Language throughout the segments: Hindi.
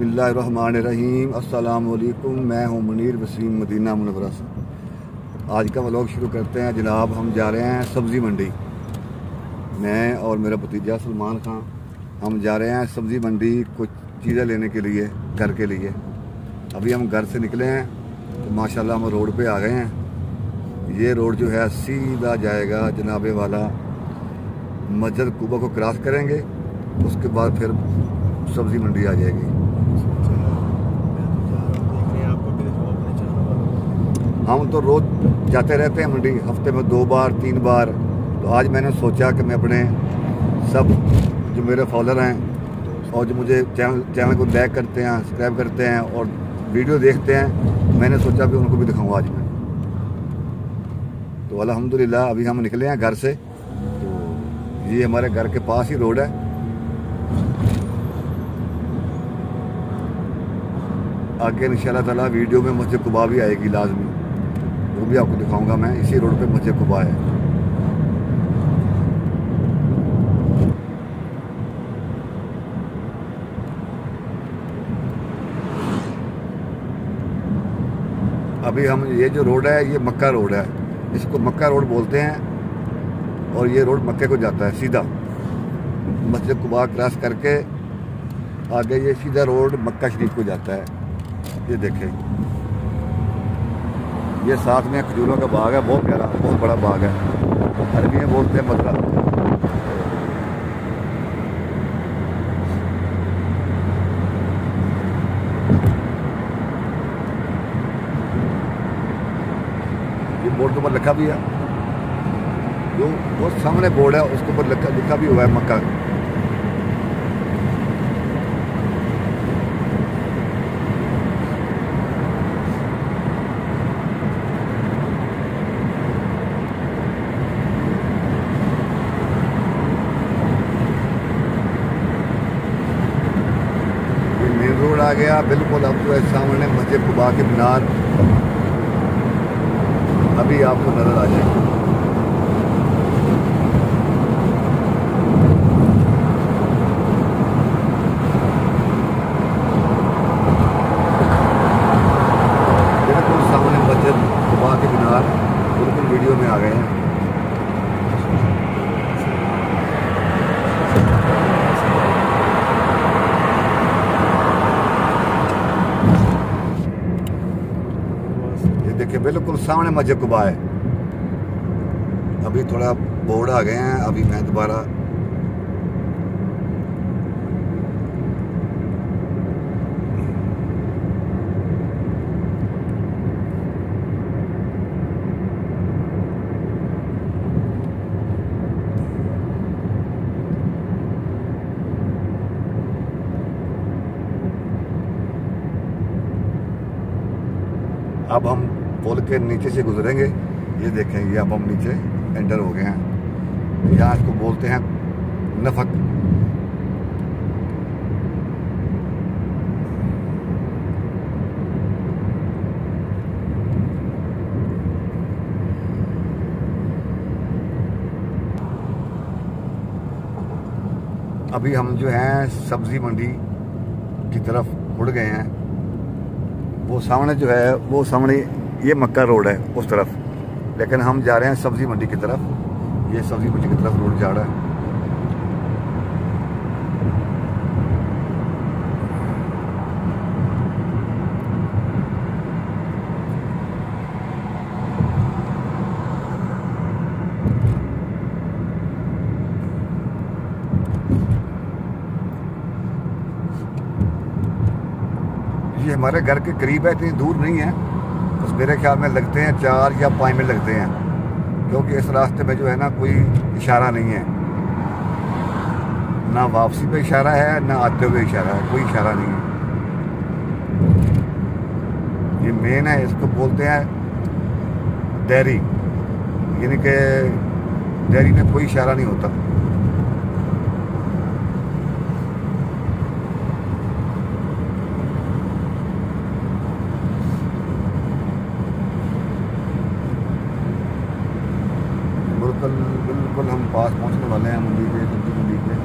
बिस्मिल्लाहिर्रहमानिर्रहीम। अस्सलाम वालेकुम। मैं हूं मुनीर वसीम मदीना मुनव्वरा से। आज का व्लॉग शुरू करते हैं जनाब। हम जा रहे हैं सब्ज़ी मंडी। मैं और मेरा भतीजा सलमान खान हम जा रहे हैं सब्ज़ी मंडी कुछ चीज़ें लेने के लिए, घर के लिए। अभी हम घर से निकले हैं तो माशाल्लाह हम रोड पे आ गए हैं। ये रोड जो है सीधा जाएगा जनाबे वाला मस्जिद कुबा को क्रॉस करेंगे, उसके बाद फिर सब्ज़ी मंडी आ जाएगी। हम तो रोज़ जाते रहते हैं मंडी, हफ्ते में 2 बार 3 बार। तो आज मैंने सोचा कि मैं अपने सब जो मेरे फॉलोअर हैं और जो मुझे चैनल को लाइक करते हैं, सब्सक्राइब करते हैं और वीडियो देखते हैं, मैंने सोचा कि उनको भी दिखाऊंगा आज मैं। तो अल्हम्दुलिल्लाह अभी हम निकले हैं घर से। तो ये हमारे घर के पास ही रोड है। आगे इंशाल्लाह ताला वीडियो में मस्जिद कुबा भी आएगी लाजमी, वो भी आपको दिखाऊंगा मैं। इसी रोड पे मस्जिद कुबा है। अभी हम ये जो रोड है ये मक्का रोड है, इसको मक्का रोड बोलते हैं। और ये रोड मक्के को जाता है सीधा, मस्जिद कुबा क्रॉस करके आगे ये सीधा रोड मक्का शरीफ को जाता है। ये देखें, ये साथ में खजूरों का बाग है, बहुत प्यारा, बहुत बड़ा बाग है। अरबी में बोलते हैं मदरा। ये बोर्ड के ऊपर लिखा भी है, जो वो सामने बोर्ड है उसके ऊपर लिखा भी हुआ है मक्का। रोड आ गया बिल्कुल। अब जो है सामने मस्जिद कुबा के मीनार अभी आपको नजर आ जाएगी। बिल्कुल सामने मस्जिद कुबा के मीनार बिल्कुल वीडियो में आ गए हैं। देखिए बिल्कुल सामने मस्जिद कुबा है। अभी थोड़ा बोर्ड आ गए हैं, अभी मैं दोबारा अब हम पुल के नीचे से गुजरेंगे। ये देखें, ये अब हम नीचे एंटर हो गए हैं। यहाँ इसको बोलते हैं नफक। अभी हम जो हैं सब्जी मंडी की तरफ मुड़ गए हैं। वो सामने जो है वो सामने ये मक्का रोड है उस तरफ, लेकिन हम जा रहे हैं सब्जी मंडी की तरफ। ये सब्जी मंडी की तरफ रोड जा रहा है। ये हमारे घर के करीब है, इतनी दूर नहीं है। बस मेरे ख्याल में लगते हैं 4 या 5 मिनट लगते हैं, क्योंकि इस रास्ते में जो है ना कोई इशारा नहीं है, ना वापसी पे इशारा है ना आते हुए इशारा है, कोई इशारा नहीं है। ये मेन है, इसको बोलते हैं डेयरी, यानी कि डेयरी में कोई इशारा नहीं होता। बिल्कुल हम पास पहुंचने वाले हैं मंडी के, सब्जी मंडी के।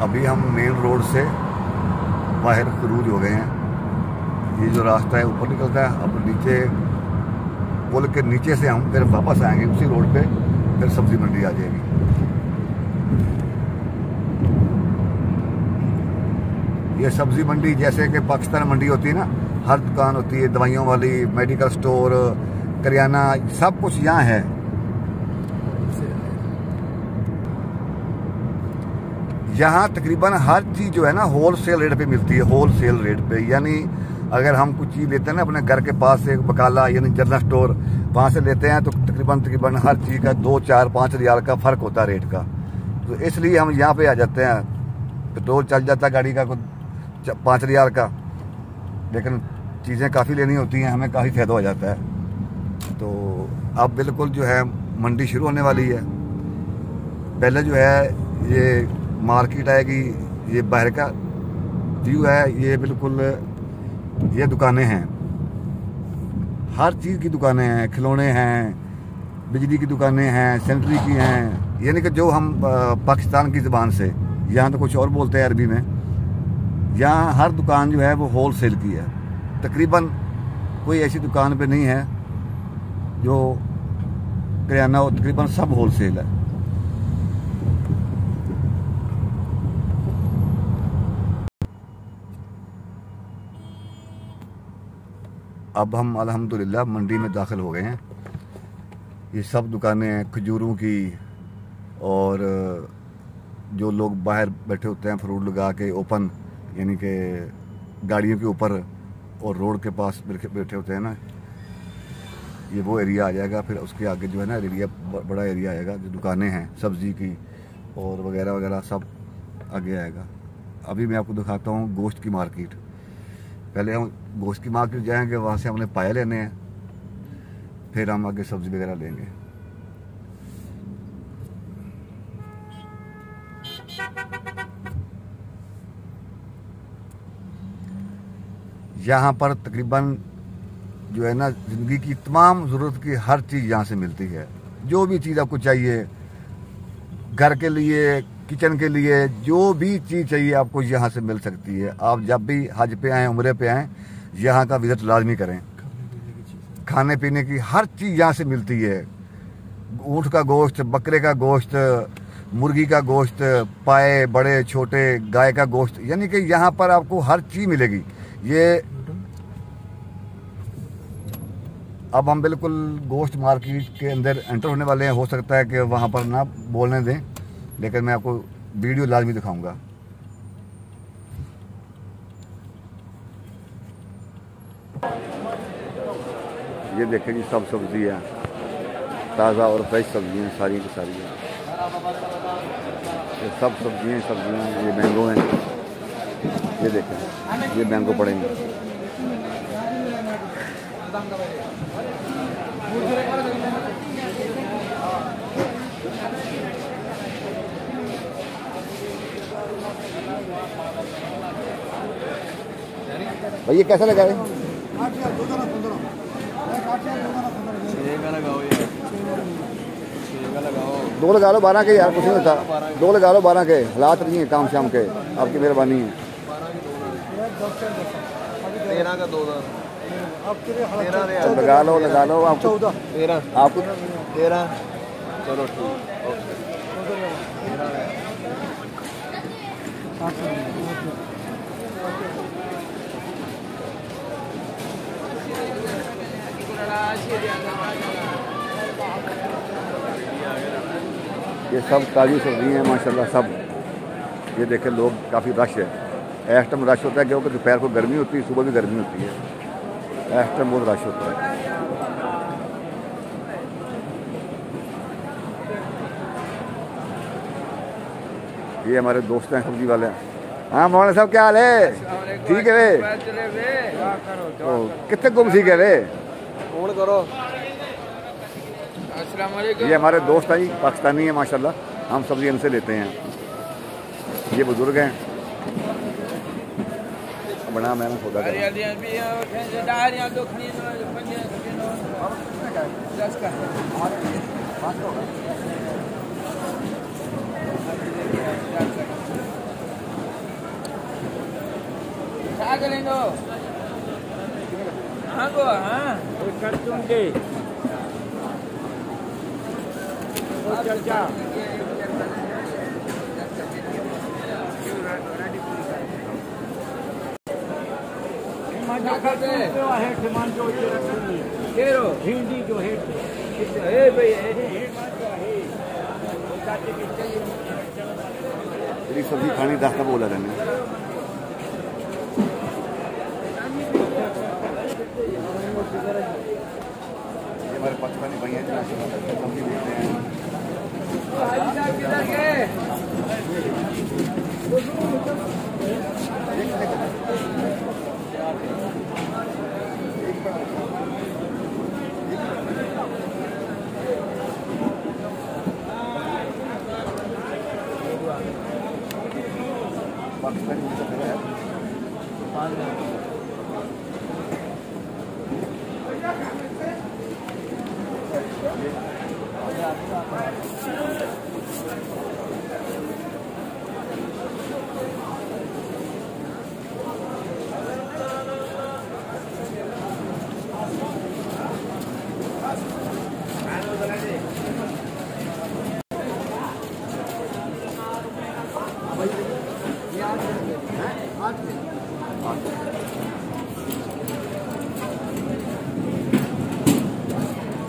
अभी हम मेन रोड से बाहर खरूज हो गए हैं। ये जो रास्ता है ऊपर निकलता है, अब नीचे पुल के नीचे से हम फिर वापस आएंगे उसी रोड पे, फिर सब्जी मंडी आ जाएगी। ये सब्जी मंडी जैसे कि पाकिस्तान मंडी होती है ना, हर दुकान होती है, दवाइयों वाली, मेडिकल स्टोर, करियाना, सब कुछ यहाँ है। यहाँ तकरीबन हर चीज़ जो है ना होल सेल रेट पे मिलती है, होल सेल रेट पे। यानी अगर हम कुछ चीज़ लेते हैं ना अपने घर के पास से बकाला यानी जनरल स्टोर, वहाँ से लेते हैं तो तकरीबन हर चीज़ का 2, 4, 5 रियाल का फ़र्क होता है रेट का। तो इसलिए हम यहाँ पे आ जाते हैं। पेट्रोल चल जाता है गाड़ी का कुछ 5 रियाल का, लेकिन चीज़ें काफ़ी लेनी होती हैं, हमें काफ़ी फ़ायदा हो जाता है। तो अब बिल्कुल जो है मंडी शुरू होने वाली है। पहले जो है ये मार्केट आएगी, ये बाहर का व्यू है, ये बिल्कुल ये दुकानें हैं, हर चीज़ की दुकानें हैं, खिलौने हैं, बिजली की दुकानें हैं, सैनिटरी की हैं, यानी कि जो हम पाकिस्तान की ज़बान से, यहाँ तो कुछ और बोलते हैं अरबी में। यहाँ हर दुकान जो है वो होल सेल की है। तकरीबन कोई ऐसी दुकान पे नहीं है जो किराना हो, तकरीबन सब होल सेल है। अब हम अल्हम्दुलिल्लाह मंडी में दाखिल हो गए हैं। ये सब दुकानें हैं खजूरों की, और जो लोग बाहर बैठे होते हैं फ्रूट लगा के ओपन, यानी कि गाड़ियों के ऊपर और रोड के पास बैठे होते हैं ना, ये वो एरिया आ जाएगा। फिर उसके आगे जो है ना एरिया, बड़ा एरिया आएगा, जो दुकानें हैं सब्ज़ी की और वगैरह वगैरह सब आगे आएगा। अभी मैं आपको दिखाता हूँ गोश्त की मार्केट। पहले हम गोश्त की मार्केट जाएंगे, वहाँ से हमने पाए लेने हैं, फिर हम आगे सब्ज़ी वगैरह लेंगे। यहाँ पर तकरीबन जो है ना ज़िंदगी की तमाम ज़रूरत की हर चीज़ यहाँ से मिलती है। जो भी चीज़ आपको चाहिए घर के लिए, किचन के लिए, जो भी चीज़ चाहिए आपको यहाँ से मिल सकती है। आप जब भी हज पे आएँ, उम्रे पे आएँ, यहाँ का विज़िट लाजमी करें। खाने पीने की हर चीज़ यहाँ से मिलती है। ऊँट का गोश्त, बकरे का गोश्त, मुर्गी का गोश्त, पाए बड़े छोटे, गाय का गोश्त, यानी कि यहाँ पर आपको हर चीज़ मिलेगी। ये अब हम बिल्कुल गोश्त मार्केट के अंदर एंटर होने वाले हैं। हो सकता है कि वहाँ पर ना बोलने दें, लेकिन मैं आपको वीडियो लाजमी दिखाऊंगा। ये देखें जी, सब सब्जियाँ ताज़ा और फ्रेश सब्जियाँ सारी की सारी हैं। ये सब सब्जियाँ, ये मैंगो हैं, ये देखें, ये मैंगो पड़ेंगे। भाई ये कैसा लगा है? 2 लगा लो, 12 के यार, कुछ नहीं होता। 2 लगा लो, 12 के हालात नहीं है काम शाम के, आपकी मेहरबानी है। 13 का 2 लगा लो आपको 13 आपको 13। चलो ठीक, ये सब ताज़ी सब्जी हैं माशाल्लाह सब। ये देखें लोग काफ़ी रश है, इस टाइम रश होता है क्योंकि दोपहर को गर्मी होती है, सुबह भी गर्मी होती है, इस टाइम बहुत रश होता है। ये हमारे दोस्त हैं सब्जी वाले। हाँ मौलाना साहब क्या हाल है? ठीक है वे? कितने गुम सी गए वे? फोन करो। ये हमारे दोस्त हैं जी, पाकिस्तानी है माशाल्लाह, हम सब्जी इनसे लेते हैं। ये बुजुर्ग हैं, बड़ा मेहनत होता है। चर्चा हिंदी जो है सब्जी खानी 10 का बोला रहने हमारे पाकिस्तानी भैया सब्जी देते हैं। पाकिस्तानी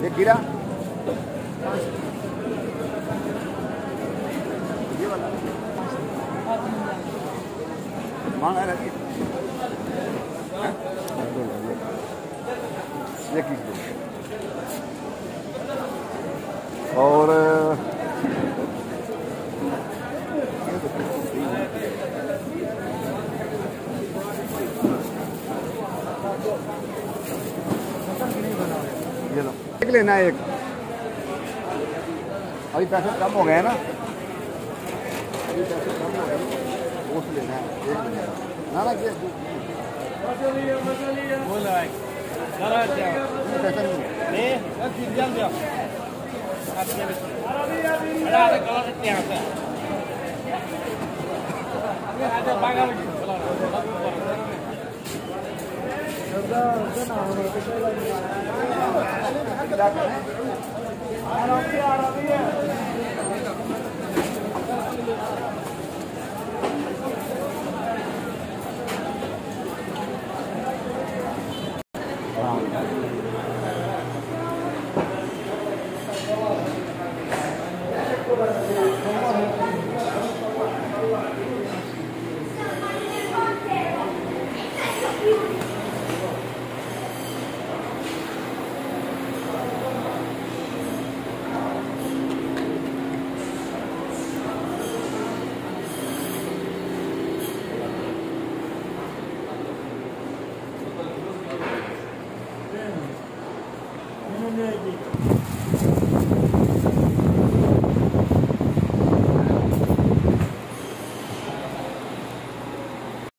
ये गिरा ये वाला मांगा रखी ये किस दो और ये लो एक लेना है एक अभी पैसे कम हो गए ना अभी पैसे कम हो गए वो लेना है एक लेना है ना ना ये बोला है पैसा नहीं जल्द जाओ अरे कलर से यहाँ से अरे बागा नहीं